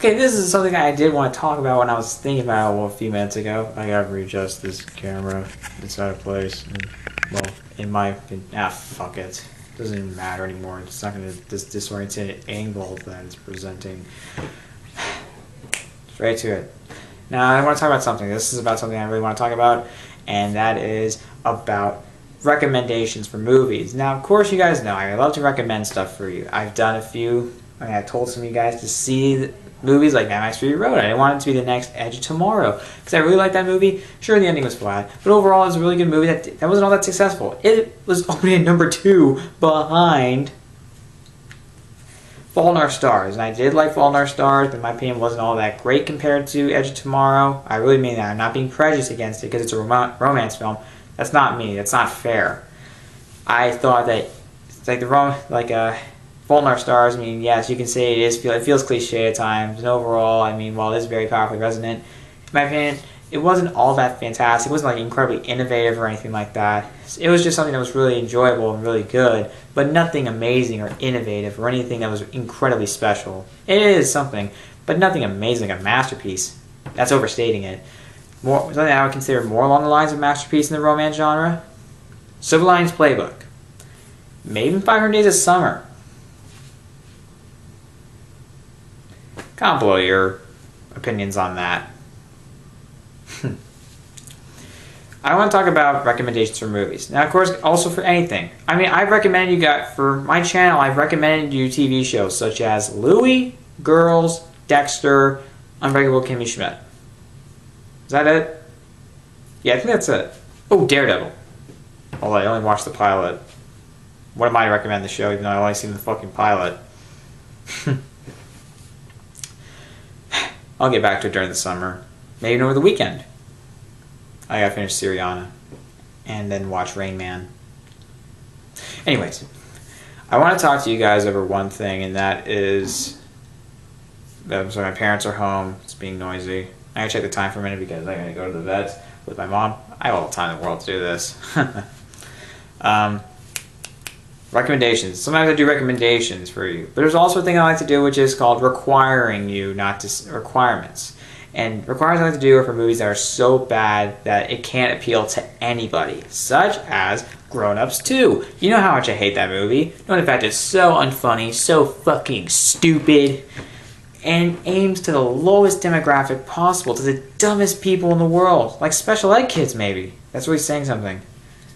Okay, this is something I did want to talk about when I was thinking about it a few minutes ago. I gotta readjust this camera. It's out of place. Well, in my opinion, fuck it. Doesn't even matter anymore. It's not gonna this disoriented angle that it's presenting. Straight to it. Now I want to talk about something. This is about something I really want to talk about, and that is about recommendations for movies. Now, of course, you guys know I love to recommend stuff for you. I've done a few. I mean, I told some of you guys to see movies like Mad Max Fury Road. I didn't want it to be the next Edge of Tomorrow because I really liked that movie. Sure, the ending was flat, but overall, it was a really good movie that wasn't all that successful. It was opening at number 2 behind Fault in Our Stars, and I did like Fault in Our Stars, but in my opinion, wasn't all that great compared to Edge of Tomorrow. I really mean that. I'm not being prejudiced against it because it's a romance film. That's not me. That's not fair. I thought that it's like Fault in Our Stars. I mean, yes, you can say it feels cliche at times, and overall, I mean, while it is very powerfully resonant, in my opinion, it wasn't all that fantastic. It wasn't like incredibly innovative or anything like that. It was just something that was really enjoyable and really good, but nothing amazing or innovative or anything that was incredibly special. It is something, but nothing amazing, like a masterpiece. That's overstating it. Something I would consider more along the lines of masterpiece in the romance genre. Silver Linings Playbook. Maybe 500 Days of Summer. Comment below your opinions on that. I want to talk about recommendations for movies. Now, of course, also for anything. I mean, I've recommended for my channel, I've recommended you TV shows such as Louie, Girls, Dexter, Unbreakable Kimmy Schmidt. Is that it? Yeah, I think that's it. Oh, Daredevil. Although I only watched the pilot. What am I to recommend the show even though I've only seen the fucking pilot? I'll get back to it during the summer. Maybe over the weekend. I gotta finish Syriana. And then watch Rain Man. Anyways. I want to talk to you guys over one thing, and that is... So my parents are home. It's being noisy. I gotta check the time for a minute because I gotta go to the vet with my mom. I have all the time in the world to do this. Recommendations. Sometimes I do recommendations for you. But there's also a thing I like to do which is called requiring you not to... Requirements. And requirements I like to do are for movies that are so bad that it can't appeal to anybody. Such as Grown Ups 2. You know how much I hate that movie. No, in fact, it's so unfunny, so fucking stupid, and aims to the lowest demographic possible, to the dumbest people in the world. Like special ed kids, maybe. That's really saying something.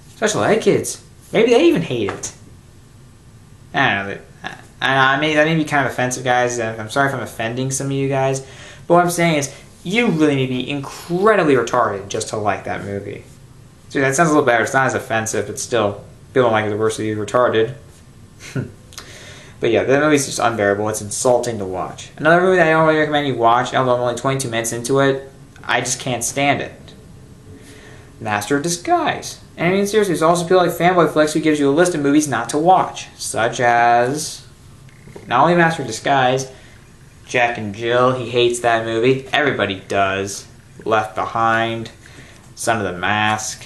Special ed kids. Maybe they even hate it. I don't know. That may be kind of offensive, guys. I'm sorry if I'm offending some of you guys. But what I'm saying is, you really need to be incredibly retarded just to like that movie. So that sounds a little better. It's not as offensive, but still, people don't like it the worst of you retarded. But yeah, that movie's just unbearable. It's insulting to watch. Another movie that I don't really recommend you watch, although I'm only 22 minutes into it, I just can't stand it. Master of Disguise. And I mean, seriously, it's also people like Fanboy Flicks who gives you a list of movies not to watch, such as not only Master of Disguise, Jack and Jill, he hates that movie. Everybody does. Left Behind, Son of the Mask,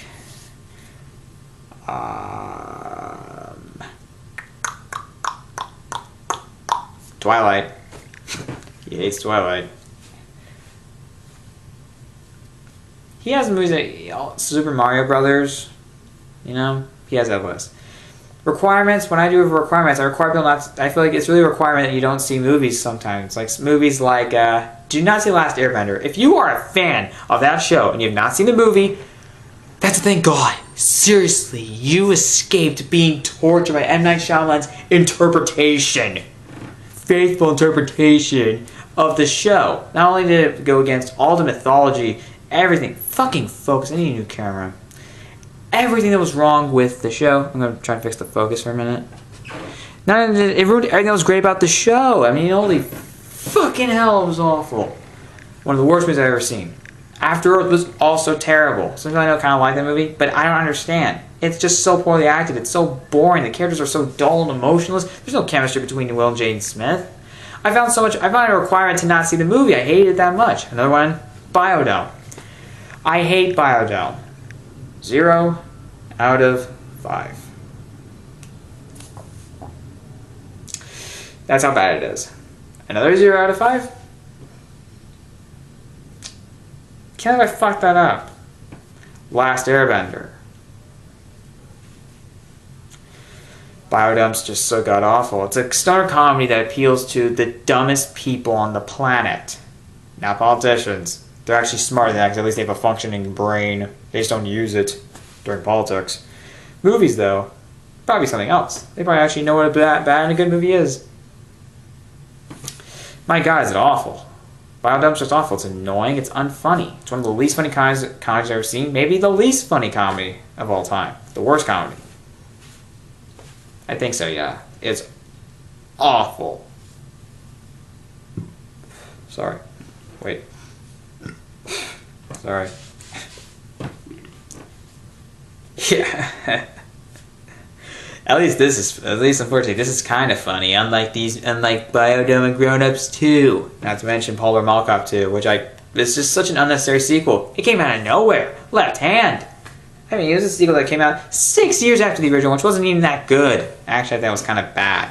Twilight. He hates Twilight. He has movies like Super Mario Brothers. You know, he has that list. Requirements. When I do requirements, I require people not. I feel like it's really a requirement that you don't see movies sometimes. Like movies like do not see Last Airbender. If you are a fan of that show and you have not seen the movie, that's a thank God. Seriously, you escaped being tortured by M. Night Shyamalan's interpretation, faithful interpretation of the show. Not only did it go against all the mythology, everything. Fucking focus. I need a new camera. Everything that was wrong with the show. I'm going to try and fix the focus for a minute. It ruined everything that was great about the show. I mean, holy fucking hell, it was awful. One of the worst movies I've ever seen. After Earth was also terrible. Some people I know kind of like that movie, but I don't understand. It's just so poorly acted. It's so boring. The characters are so dull and emotionless. There's no chemistry between Will and Jaden Smith. I found it a requirement to not see the movie. I hated it that much. Another one, Biodome. I hate Biodome. 0 out of 5. That's how bad it is. Another 0 out of 5? Can't believe I fucked that up. Last Airbender. Biodump's just so god-awful. It's a stoner comedy that appeals to the dumbest people on the planet. Not politicians. They're actually smarter than that because at least they have a functioning brain. They just don't use it during politics. Movies, though, probably something else. They probably actually know what a bad and a good movie is. My god, is it awful. Biodump's just awful. It's annoying. It's unfunny. It's one of the least funny comedies I've ever seen. Maybe the least funny comedy of all time. The worst comedy. I think so, yeah. It's awful. Sorry. Wait. Sorry. Yeah. At least unfortunately, this is kind of funny. Unlike Biodome and Grown Ups 2. Not to mention Polar Mall Cop 2, it's just such an unnecessary sequel. It came out of nowhere. Left hand. I mean, it was a sequel that came out 6 years after the original, which wasn't even that good. Actually, I think it was kind of bad.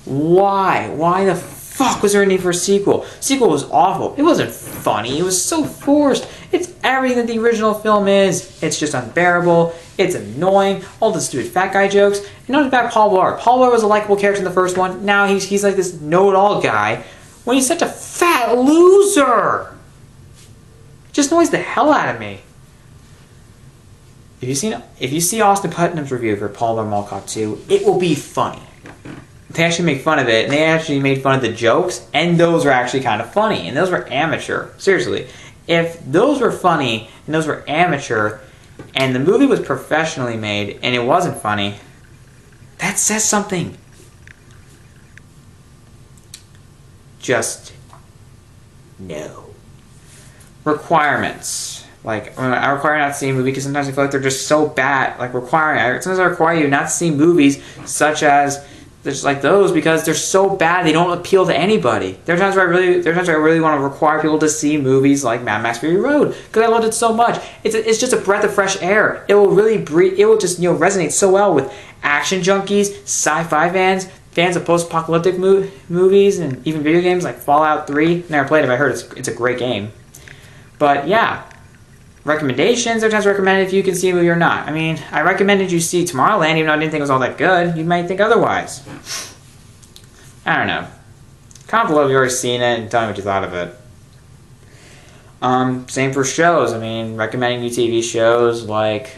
Why? Why the fuck was there a need for a sequel? Sequel was awful. It wasn't funny. It was so forced. It's everything that the original film is. It's just unbearable. It's annoying. All the stupid fat guy jokes. And not about Paul Blart. Paul Blart was a likable character in the first one. Now he's like this know-it-all guy when he's such a fat loser. It just annoys the hell out of me. If you see Austin Putnam's review for Paul Blart Mall Cop 2, it will be funny. They actually make fun of it, and they actually made fun of the jokes, and those were actually kind of funny, and those were amateur. Seriously. If those were funny, and those were amateur, and the movie was professionally made, and it wasn't funny, that says something. Just no. Requirements. Like, I require not to see a movie because sometimes I feel like they're just so bad. Like, sometimes I require you not to see movies such as just like those because they're so bad they don't appeal to anybody. There are times where I really want to require people to see movies like Mad Max Fury Road because I loved it so much. It's just a breath of fresh air. It will really breathe. It will just resonate so well with action junkies, sci-fi fans of post-apocalyptic movies, and even video games like Fallout 3. Never played it, but I heard it's a great game. But yeah. Recommendations, sometimes recommended if you can see a movie or not. I mean, I recommended you see Tomorrowland even though I didn't think it was all that good. You might think otherwise. I don't know. Comment below if you've already seen it and tell me what you thought of it. Same for shows. I mean, recommending new TV shows like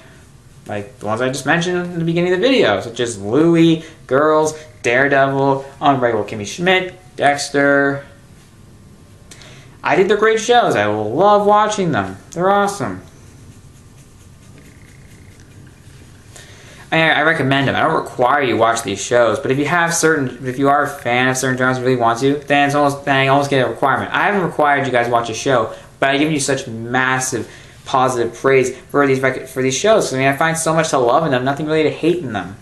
the ones I just mentioned in the beginning of the video, such as Louie, Girls, Daredevil, Unbreakable Kimmy Schmidt, Dexter. I think they're great shows. I will love watching them. They're awesome. I recommend them. I don't require you to watch these shows, but if you are a fan of certain genres and really want to, then I almost get a requirement. I haven't required you guys to watch a show, but I've given you such massive positive praise for these shows. I mean, I find so much to love in them, nothing really to hate in them.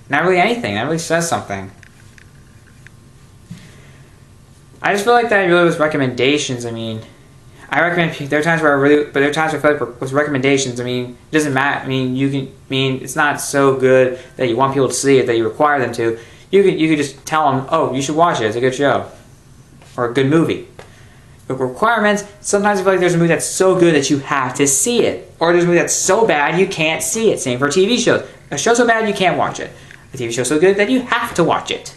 Not really anything. That really says something. I just feel like that really with recommendations. I mean, there are times where I feel like with recommendations, I mean, it doesn't matter. I mean, it's not so good that you want people to see it that you require them to. You could just tell them, oh, you should watch it. It's a good show or a good movie. But requirements, sometimes I feel like there's a movie that's so good that you have to see it, or there's a movie that's so bad you can't see it. Same for TV shows. A show so bad you can't watch it. A TV show so good that you have to watch it.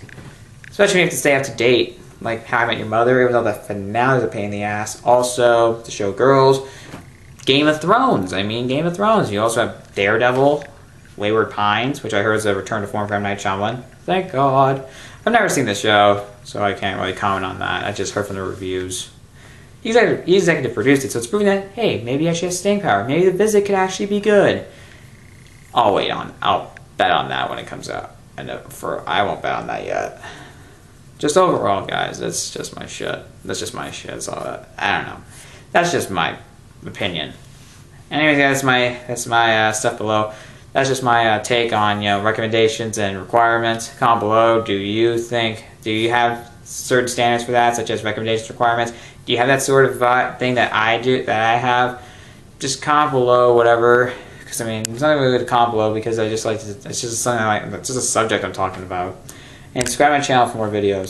Especially when you have to stay up to date. Like How I Met Your Mother, even though the finale is a pain in the ass. Also, the show Girls. Game of Thrones. I mean, Game of Thrones. You also have Daredevil, Wayward Pines, which I heard is a return to form for M. Night Shyamalan. Thank God. I've never seen this show, so I can't really comment on that. I just heard from the reviews. He executive produced it, so it's proving that, hey, maybe I should have staying power. Maybe The Visit could actually be good. I'll bet on that when it comes out. I won't bet on that yet. Just overall, guys, that's just my shit. That's just my shit. It's all that. I don't know. That's just my opinion. Anyways, guys, that's my stuff below. That's just my take on recommendations and requirements. Comment below. Do you have certain standards for that, such as recommendations, requirements? Do you have that sort of thing that I have? Just comment below, whatever. Because I mean, there's nothing really to comment below because I just like to. It's just something it's just a subject I'm talking about. And subscribe to my channel for more videos.